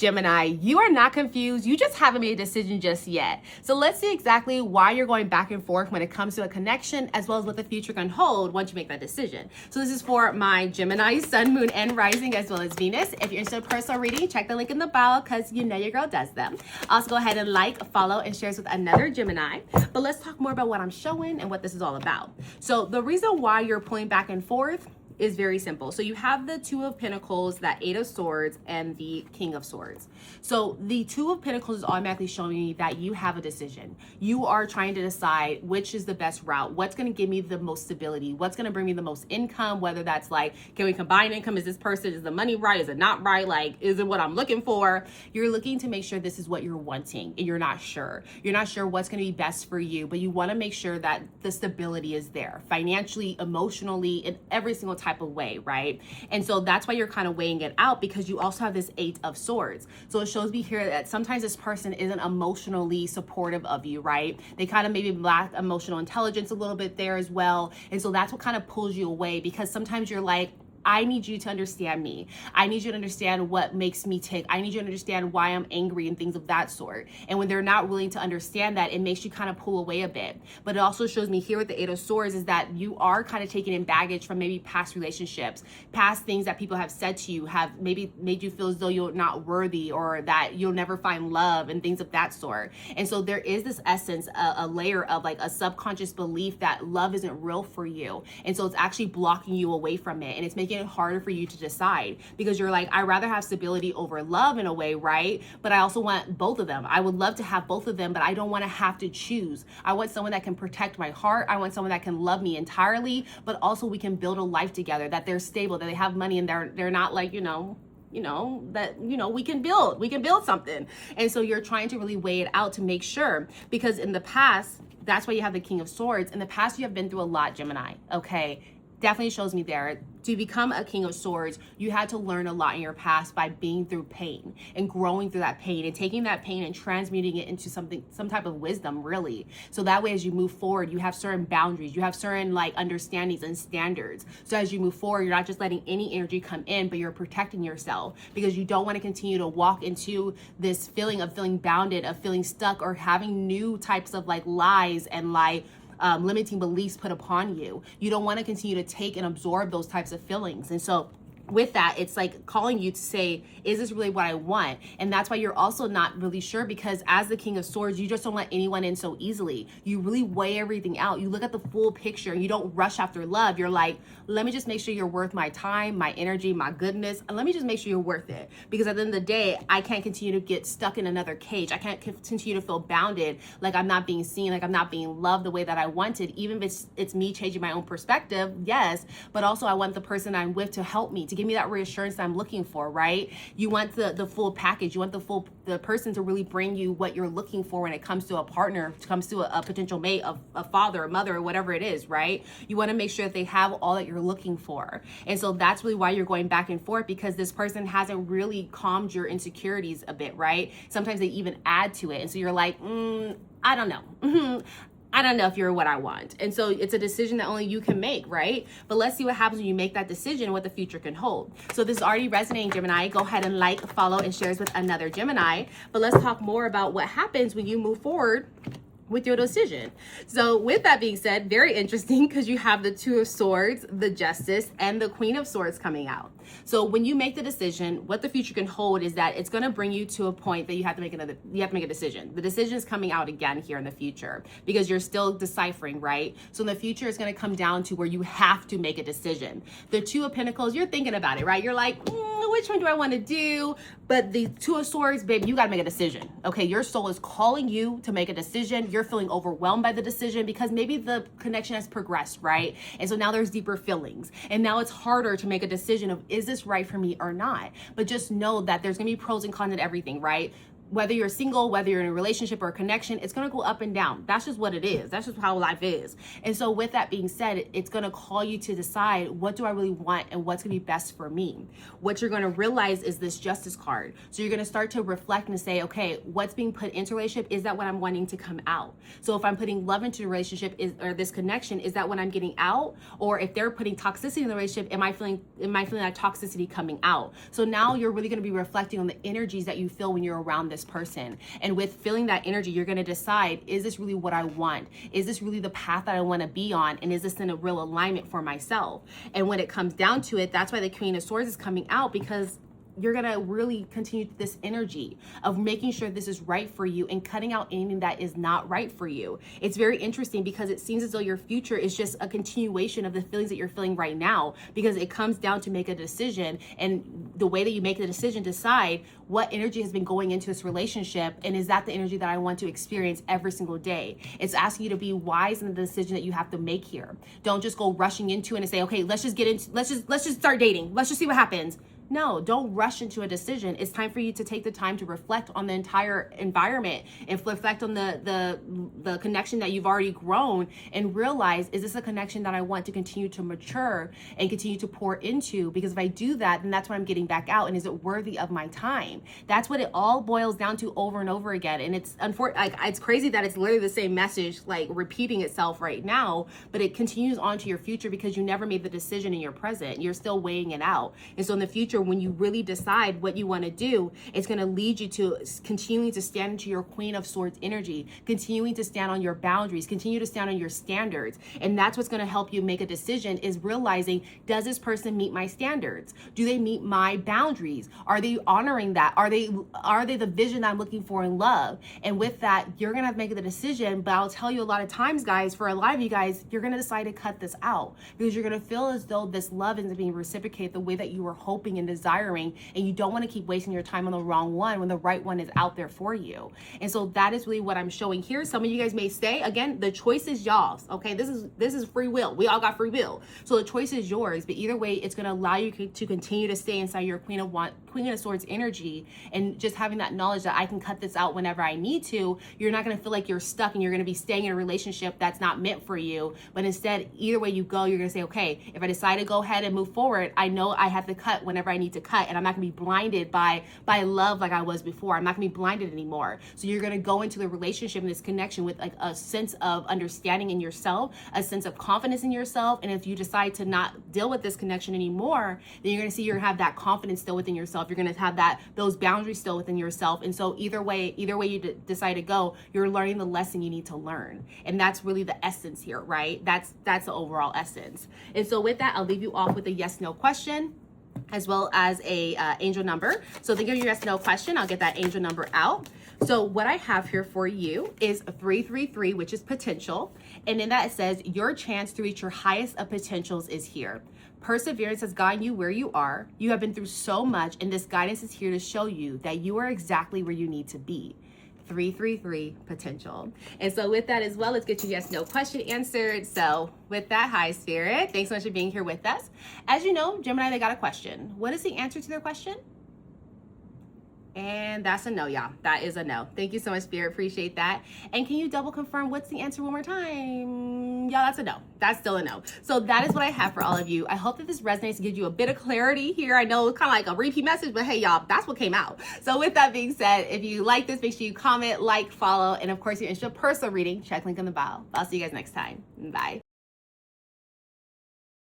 Gemini, you are not confused. You just haven't made a decision just yet. So let's see exactly why you're going back and forth when it comes to a connection, as well as what the future can hold once you make that decision. So this is for my Gemini, Sun, Moon, and Rising, as well as Venus. If you're interested in personal reading, check the link in the bio because you know your girl does them. Also, go ahead and like, follow, and share this with another Gemini. But let's talk more about what I'm showing and what this is all about. So the reason why you're pulling back and forth is very simple. So you have the Two of Pentacles, that Eight of Swords, and the King of Swords. So the Two of Pentacles is automatically showing me that you have a decision. You are trying to decide which is the best route, what's going to give me the most stability, what's going to bring me the most income, whether that's like, can we combine income? Is this person, is the money right? Is it not right? Like, is it what I'm looking for? You're looking to make sure this is what you're wanting, and you're not sure. You're not sure what's going to be best for you, but you want to make sure that the stability is there financially, emotionally, in every single type of way, right? And so that's why you're kind of weighing it out, because you also have this Eight of Swords. So it shows me here that sometimes this person isn't emotionally supportive of you, right? They kind of maybe lack emotional intelligence a little bit there as well. And so that's what kind of pulls you away, because sometimes you're like, I need you to understand me. I need you to understand what makes me tick. I need you to understand why I'm angry and things of that sort. And when they're not willing to understand that, it makes you kind of pull away a bit. But it also shows me here with the Eight of Swords is that you are kind of taking in baggage from maybe past relationships, past things that people have said to you, have maybe made you feel as though you're not worthy, or that you'll never find love and things of that sort. And so there is this essence, a layer of like a subconscious belief that love isn't real for you. And so it's actually blocking you away from it. And it's making it harder for you to decide, because you're like, I'd rather have stability over love in a way, right? But I also want both of them. I would love to have both of them, but I don't want to have to choose. I want someone that can protect my heart. I want someone that can love me entirely, but also we can build a life together, that they're stable, that they have money, and they're not like, we can build something. And so you're trying to really weigh it out to make sure, because in the past, that's why you have the King of Swords. In the past, you have been through a lot, Gemini, okay? Definitely shows me there. To become a King of Swords, you had to learn a lot in your past by being through pain and growing through that pain and taking that pain and transmuting it into some type of wisdom, really. So that way, as you move forward, you have certain boundaries, you have certain like understandings and standards. So as you move forward, you're not just letting any energy come in, but you're protecting yourself, because you don't want to continue to walk into this feeling of feeling bounded, of feeling stuck, or having new types of like lies and limiting beliefs put upon you. You don't want to continue to take and absorb those types of feelings. And so with that, it's like calling you to say, is this really what I want? And that's why you're also not really sure, because as the King of Swords, you just don't let anyone in so easily. You really weigh everything out. You look at the full picture. You don't rush after love. You're like, let me just make sure you're worth my time, my energy, my goodness. And let me just make sure you're worth it. Because at the end of the day, I can't continue to get stuck in another cage. I can't continue to feel bounded, like I'm not being seen, like I'm not being loved the way that I wanted, even if it's me changing my own perspective, yes. But also I want the person I'm with to help me, to give me that reassurance that I'm looking for, right? You want the full package. You want the person to really bring you what you're looking for when it comes to a partner, comes to a potential mate, a father, a mother, or whatever it is, right? You want to make sure that they have all that you're looking for. And so that's really why you're going back and forth, because this person hasn't really calmed your insecurities a bit, right? Sometimes they even add to it. And so you're like, I don't know. I don't know if you're what I want. And so it's a decision that only you can make, right? But let's see what happens when you make that decision and what the future can hold. So this is already resonating, Gemini. Go ahead and like, follow, and share this with another Gemini. But let's talk more about what happens when you move forward with your decision. So with that being said, very interesting, because you have the Two of Swords, the Justice, and the Queen of Swords coming out. So when you make the decision, what the future can hold is that it's going to bring you to a point that you have to make a decision. The decision is coming out again here in the future, because you're still deciphering, right? So in the future, it's going to come down to where you have to make a decision. The Two of Pentacles, you're thinking about it, right? You're like, which one do I want to do? But the Two of Swords, babe, you got to make a decision. Okay, your soul is calling you to make a decision. You're feeling overwhelmed by the decision because maybe the connection has progressed, right? And so now there's deeper feelings. And now it's harder to make a decision of, is this right for me or not? But just know that there's going to be pros and cons in everything, right? whether you're single, whether you're in a relationship or a connection, it's going to go up and down. That's just what it is. That's just how life is. And so with that being said, it's going to call you to decide, what do I really want and what's going to be best for me? What you're going to realize is this Justice card. So you're going to start to reflect and say, okay, what's being put into a relationship? Is that what I'm wanting to come out? So if I'm putting love into a relationship or this connection, is that what I'm getting out? Or if they're putting toxicity in the relationship, am I feeling that toxicity coming out? So now you're really going to be reflecting on the energies that you feel when you're around this person. And with feeling that energy, you're going to decide, is this really what I want? Is this really the path that I want to be on? And is this in a real alignment for myself? And when it comes down to it, that's why the Queen of Swords is coming out, because you're going to really continue this energy of making sure this is right for you and cutting out anything that is not right for you. It's very interesting because it seems as though your future is just a continuation of the feelings that you're feeling right now, because it comes down to make a decision, and the way that you make the decision, decide what energy has been going into this relationship, and is that the energy that I want to experience every single day? It's asking you to be wise in the decision that you have to make here. Don't just go rushing into it and say, okay, let's just start dating. Let's just see what happens. No, don't rush into a decision. It's time for you to take the time to reflect on the entire environment and reflect on the connection that you've already grown, and realize, is this a connection that I want to continue to mature and continue to pour into? Because if I do that, then that's what I'm getting back out. And is it worthy of my time? That's what it all boils down to over and over again. And it's it's crazy that it's literally the same message, like repeating itself right now, but it continues on to your future because you never made the decision in your present. You're still weighing it out. And so in the future, when you really decide what you want to do, it's going to lead you to continuing to stand into your Queen of Swords energy, continuing to stand on your boundaries, continue to stand on your standards. And that's what's going to help you make a decision, is realizing, does this person meet my standards? Do they meet my boundaries? Are they honoring that? Are they the vision that I'm looking for in love? And with that, you're going to have to make the decision. But I'll tell you, a lot of times, guys, for a lot of you guys, you're going to decide to cut this out, because you're going to feel as though this love isn't being reciprocated the way that you were hoping and desiring, and you don't want to keep wasting your time on the wrong one when the right one is out there for you. And so that is really what I'm showing here. Some of you guys may say, again, the choice is y'all's. Okay, this is free will. We all got free will, so the choice is yours. But either way, it's going to allow you to continue to stay inside your Queen of Swords energy, and just having that knowledge that I can cut this out whenever I need to. You're not going to feel like you're stuck and you're going to be staying in a relationship that's not meant for you. But instead, either way you go, you're going to say, okay, if I decide to go ahead and move forward, I know I have to cut whenever I need to cut, and I'm not going to be blinded by love like I was before. I'm not going to be blinded anymore. So you're going to go into the relationship and this connection with like a sense of understanding in yourself, a sense of confidence in yourself. And if you decide to not deal with this connection anymore, then you're going to see you're going to have that confidence still within yourself. You're going to have those boundaries still within yourself. And so either way you decide to go, you're learning the lesson you need to learn. And that's really the essence here, right? That's the overall essence. And so with that, I'll leave you off with a yes/no question, as well as a angel number. So think of your yes/no question. I'll get that angel number out. So what I have here for you is 333, which is potential. And in that it says, your chance to reach your highest of potentials is here. Perseverance has gotten you where you are. You have been through so much, and this guidance is here to show you that you are exactly where you need to be. 333 potential. And so with that as well, let's get your yes/no question answered. So with that, high spirit, thanks so much for being here with us. As you know, Gemini, they got a question. What is the answer to their question? And that's a no, y'all. That is a no. Thank you so much, Spirit. Appreciate that. And can you double confirm what's the answer one more time? Yeah, that's a no. That's still a no. So that is what I have for all of you. I hope that this resonates to give you a bit of clarity here. I know it's kind of like a repeat message, but hey, y'all, that's what came out. So with that being said, if you like this, make sure you comment, like, follow, and of course, you're interested in a personal reading, check link in the bio. I'll see you guys next time. Bye.